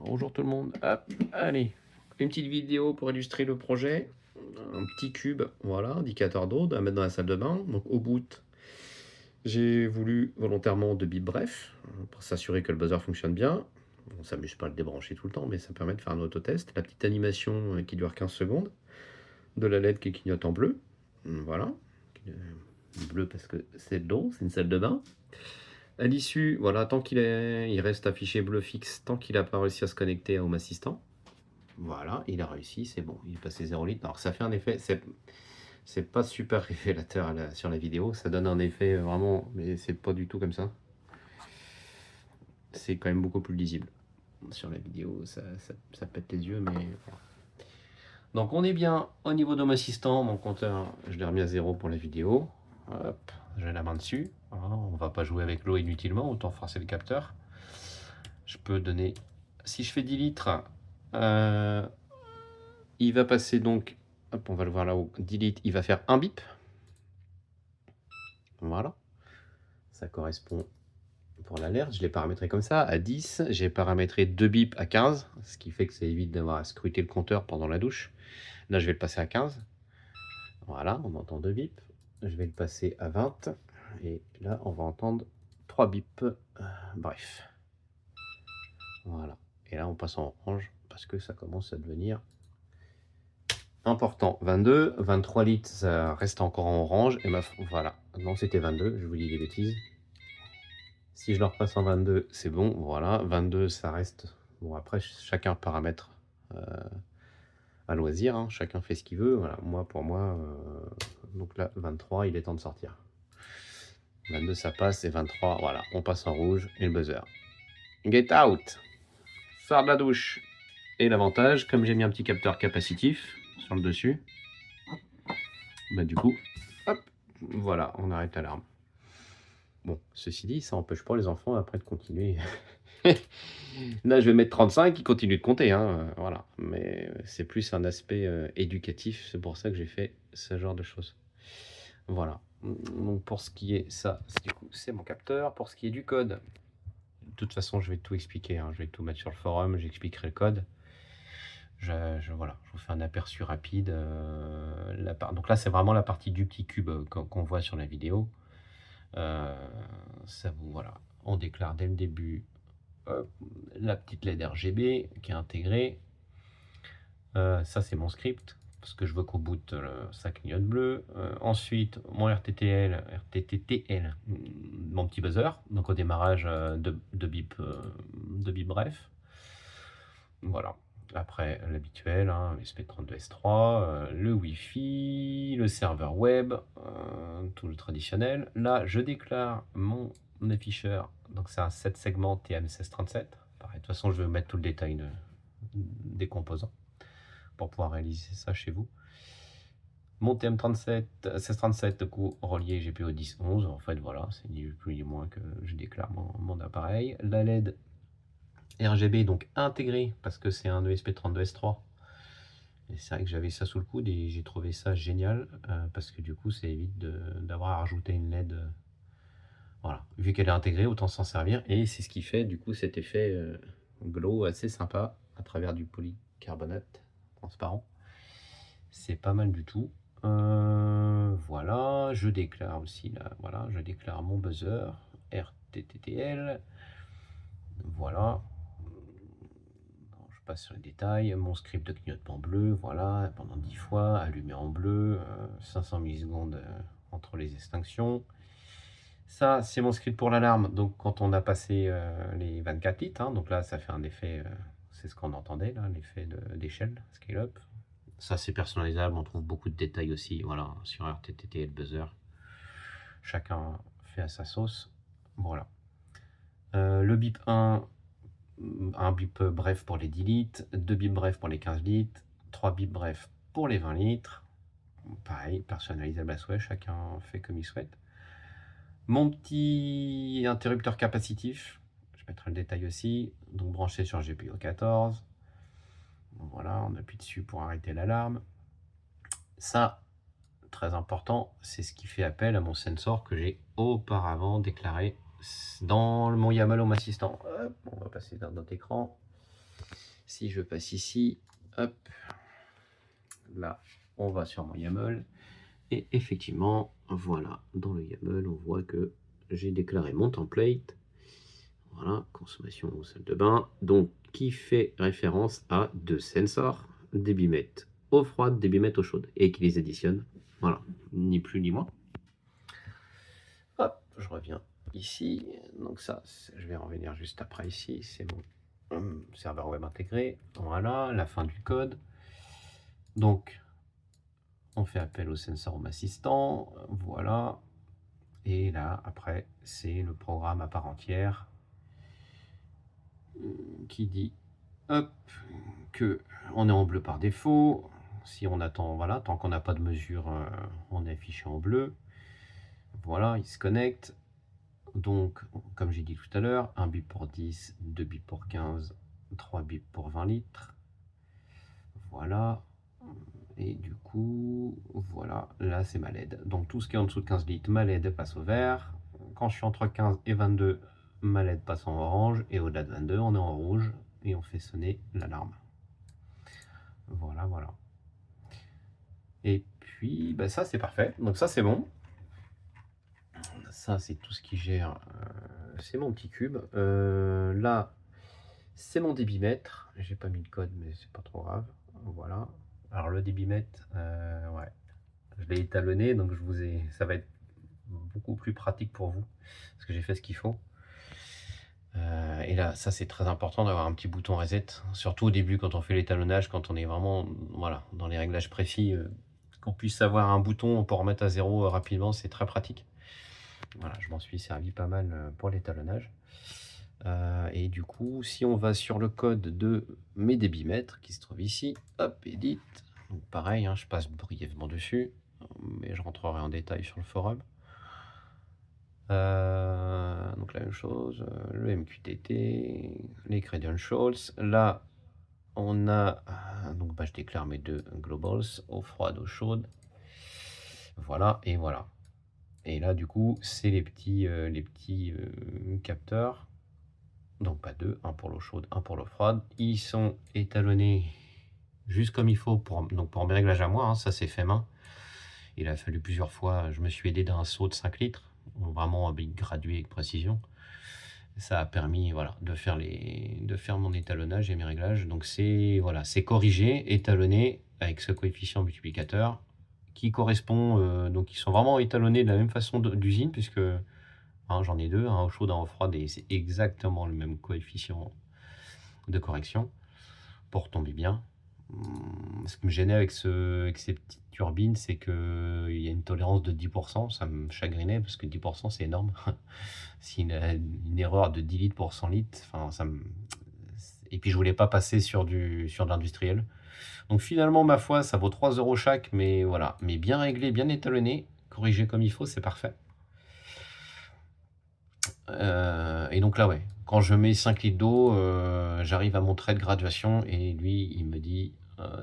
Bonjour tout le monde. Hop, allez, une petite vidéo pour illustrer le projet. Un petit cube, voilà, indicateur d'eau à mettre dans la salle de bain. Donc au bout, j'ai voulu volontairement de bip bref pour s'assurer que le buzzer fonctionne bien. On s'amuse pas à le débrancher tout le temps, mais ça permet de faire un autotest. La petite animation qui dure 15 secondes. De la LED qui clignote en bleu. Voilà. Bleu parce que c'est de l'eau, c'est une salle de bain. À l'issue, voilà, tant il reste affiché bleu fixe, tant qu'il n'a pas réussi à se connecter à Home Assistant. Voilà, il a réussi, c'est bon, il est passé 0 litre. Alors ça fait un effet, c'est pas super révélateur sur la vidéo, ça donne un effet vraiment, mais c'est pas du tout comme ça. C'est quand même beaucoup plus lisible. Sur la vidéo, ça pète les yeux, mais voilà. Donc on est bien au niveau de Home Assistant, mon compteur, je l'ai remis à 0 pour la vidéo. Hop, j'ai la main dessus. Voilà, on va pas jouer avec l'eau inutilement, autant forcer le capteur. Je peux donner, si je fais 10 litres, il va passer donc, hop, on va le voir là-haut, 10 litres, il va faire un bip. Voilà, ça correspond pour l'alerte. Je l'ai paramétré comme ça, à 10. J'ai paramétré 2 bips à 15, ce qui fait que ça évite d'avoir à scruter le compteur pendant la douche. Là, je vais le passer à 15. Voilà, on entend 2 bips. Je vais le passer à 20. Et là, on va entendre 3 bips. Bref. Voilà. Et là, on passe en orange parce que ça commence à devenir important. 22, 23 litres, ça reste encore en orange. Et voilà. Non, c'était 22, je vous dis des bêtises. Si je le repasse en 22, c'est bon. Voilà. 22, ça reste. Bon, après, chacun paramètre à loisir. Hein. Chacun fait ce qu'il veut. Voilà. Moi, pour moi, donc là, 23, il est temps de sortir. 22, ça passe. Et 23, voilà. On passe en rouge et le buzzer. Get out! Sors de la douche. Et l'avantage, comme j'ai mis un petit capteur capacitif sur le dessus, bah du coup, hop, voilà, on arrête l'alarme. Bon, ceci dit, ça n'empêche pas les enfants après de continuer. Là, je vais mettre 35, ils continuent de compter, hein, voilà. Mais c'est plus un aspect éducatif, c'est pour ça que j'ai fait ce genre de choses. Voilà. Donc pour ce qui est ça, du coup, c'est mon capteur. Pour ce qui est du code, de toute façon, je vais tout expliquer, hein. Je vais tout mettre sur le forum, j'expliquerai le code. Voilà, je vous fais un aperçu rapide. Donc là, c'est vraiment la partie du petit cube qu'on voit sur la vidéo. Voilà, on déclare dès le début la petite LED RGB qui est intégrée. Ça, c'est mon script parce que je veux qu'au bout ça clignote bleu. Ensuite, mon RTTL, mon petit buzzer. Donc au démarrage de bip bref. Voilà. Après, l'habituel, hein, SP32S3, le Wi-Fi, le serveur web, tout le traditionnel. Là, je déclare mon afficheur. Donc, c'est un 7 segments TM1637. Pareil, de toute façon, je vais mettre tout le détail des composants pour pouvoir réaliser ça chez vous. Mon TM37, 1637, du coup, relié GPO 1011. En fait, voilà, c'est ni plus ni moins que je déclare mon appareil. La LED RGB donc intégré parce que c'est un ESP32S3 et c'est vrai que j'avais ça sous le coude et j'ai trouvé ça génial parce que du coup ça évite d'avoir à rajouter une LED voilà, vu qu'elle est intégrée autant s'en servir et c'est ce qui fait du coup cet effet glow assez sympa à travers du polycarbonate transparent, c'est pas mal du tout. Voilà, je déclare aussi là, voilà, je déclare mon buzzer RTTTL, voilà. Je passe sur les détails, mon script de clignotement bleu, voilà, pendant 10 fois, allumé en bleu, 500 millisecondes entre les extinctions. Ça, c'est mon script pour l'alarme, donc quand on a passé les 24 litres, hein, donc là, ça fait un effet, c'est ce qu'on entendait, là, l'effet d'échelle, scale up. Ça, c'est personnalisable, on trouve beaucoup de détails aussi, voilà, sur RTTT et le buzzer. Chacun fait à sa sauce, voilà. Le bip 1, un bip bref pour les 10 litres, 2 bips brefs pour les 15 litres, 3 bips brefs pour les 20 litres. Pareil, personnalisable à souhait, chacun fait comme il souhaite. Mon petit interrupteur capacitif, je mettrai le détail aussi, donc branché sur GPIO 14. Voilà, on appuie dessus pour arrêter l'alarme. Ça, très important, c'est ce qui fait appel à mon sensor que j'ai auparavant déclaré dans mon YAML Home Assistant. Hop, on va passer dans notre écran. Si je passe ici, hop, là, on va sur mon YAML. Et effectivement, voilà, dans le YAML, on voit que j'ai déclaré mon template. Voilà, consommation en salle de bain. Donc, qui fait référence à deux sensors, débitmet eau froide, débitmet eau chaude, et qui les additionne. Voilà, ni plus ni moins. Hop, je reviens ici. Donc ça, je vais revenir juste après ici. C'est mon serveur web intégré. Voilà, la fin du code. Donc, on fait appel au sensor home assistant. Voilà. Et là, après, c'est le programme à part entière qui dit hop, que on est en bleu par défaut. Si on attend, voilà, tant qu'on n'a pas de mesure, on est affiché en bleu. Voilà, il se connecte. Donc, comme j'ai dit tout à l'heure, 1 bip pour 10, 2 bip pour 15, 3 bip pour 20 litres. Voilà. Et du coup, voilà, là c'est ma LED. Donc tout ce qui est en dessous de 15 litres, ma LED passe au vert. Quand je suis entre 15 et 22, ma LED passe en orange. Et au-delà de 22, on est en rouge. Et on fait sonner l'alarme. Voilà, voilà. Et puis, bah, ça c'est parfait. Donc ça c'est bon. Ça c'est tout ce qui gère. C'est mon petit cube. Là, c'est mon débitmètre. J'ai pas mis de code, mais c'est pas trop grave. Voilà. Alors le débitmètre, ouais, je l'ai étalonné, donc ça va être beaucoup plus pratique pour vous, parce que j'ai fait ce qu'il faut. Et là, ça c'est très important d'avoir un petit bouton reset, surtout au début quand on fait l'étalonnage, quand on est vraiment, voilà, dans les réglages précis, qu'on puisse avoir un bouton pour remettre à zéro rapidement, c'est très pratique. Voilà, je m'en suis servi pas mal pour l'étalonnage. Et du coup, si on va sur le code de mes débitmètres qui se trouve ici, hop, edit. Donc pareil, hein, je passe brièvement dessus, mais je rentrerai en détail sur le forum. Donc la même chose, le MQTT, les credentials. Là, on a, donc bah, je déclare mes deux globals, eau froide, eau chaude. Voilà, et voilà. Et là, du coup, c'est les petits capteurs. Donc pas deux, un pour l'eau chaude, un pour l'eau froide. Ils sont étalonnés juste comme il faut pour mes réglages à moi, hein, ça c'est fait main. Il a fallu plusieurs fois, je me suis aidé d'un seau de 5 litres, vraiment gradué avec précision. Ça a permis, voilà, de faire mon étalonnage et mes réglages. Donc c'est voilà, c'est corrigé, étalonné avec ce coefficient multiplicateur qui correspond, donc ils sont vraiment étalonnés de la même façon d'usine, puisque hein, j'en ai deux, un eau chaude, un eau froide, et c'est exactement le même coefficient de correction pour tomber bien. Ce qui me gênait avec ces petites turbines, c'est qu'il y a une tolérance de 10%. Ça me chagrinait parce que 10% c'est énorme. Si une erreur de 10 litres pour 100 litres, enfin, et puis je voulais pas passer sur de l'industriel. Donc finalement, ma foi, ça vaut 3 euros chaque, mais voilà, mais bien réglé, bien étalonné, corrigé comme il faut, c'est parfait. Et donc là, ouais, quand je mets 5 litres d'eau, j'arrive à mon trait de graduation et lui, il me dit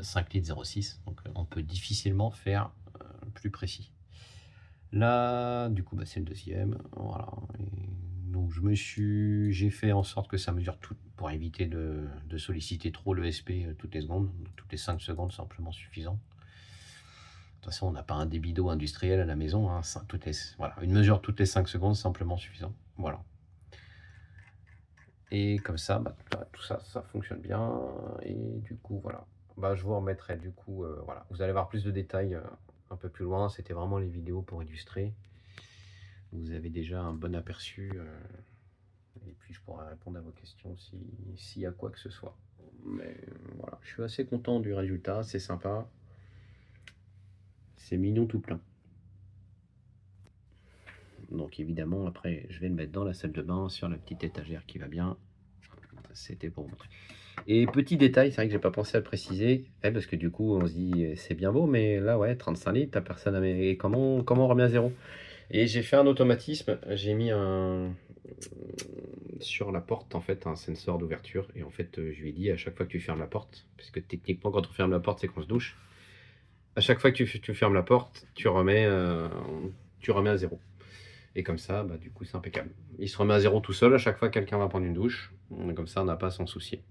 5 litres 0,6. Donc on peut difficilement faire plus précis. Là, du coup, bah, c'est le deuxième. Voilà. Et donc j'ai fait en sorte que ça mesure tout pour éviter de solliciter trop le SP toutes les secondes. Toutes les 5 secondes, c'est amplement suffisant. De toute façon, on n'a pas un débit d'eau industriel à la maison. Hein. Voilà. Une mesure toutes les 5 secondes, c'est amplement suffisant. Voilà. Et comme ça, bah, tout ça, ça fonctionne bien. Et du coup, voilà. Bah, je vous remettrai du coup, voilà. Vous allez avoir plus de détails un peu plus loin. C'était vraiment les vidéos pour illustrer. Vous avez déjà un bon aperçu. Et puis, je pourrai répondre à vos questions s'il y a quoi que ce soit. Mais voilà, je suis assez content du résultat. C'est sympa. C'est mignon tout plein. Donc évidemment, après, je vais le mettre dans la salle de bain, sur la petite étagère qui va bien. C'était pour montrer. Et petit détail, c'est vrai que j'ai pas pensé à le préciser, parce que du coup, on se dit, c'est bien beau, mais là, ouais, 35 litres, t'as personne à mettre. Et comment on remet à zéro? Et j'ai fait un automatisme, j'ai mis sur la porte, en fait, un sensor d'ouverture. Et en fait, je lui ai dit, à chaque fois que tu fermes la porte, parce que techniquement, quand on ferme la porte, c'est qu'on se douche. À chaque fois que tu fermes la porte, tu remets à zéro. Et comme ça, bah, du coup, c'est impeccable. Il se remet à zéro tout seul à chaque fois que quelqu'un va prendre une douche. Comme ça, on n'a pas à s'en soucier.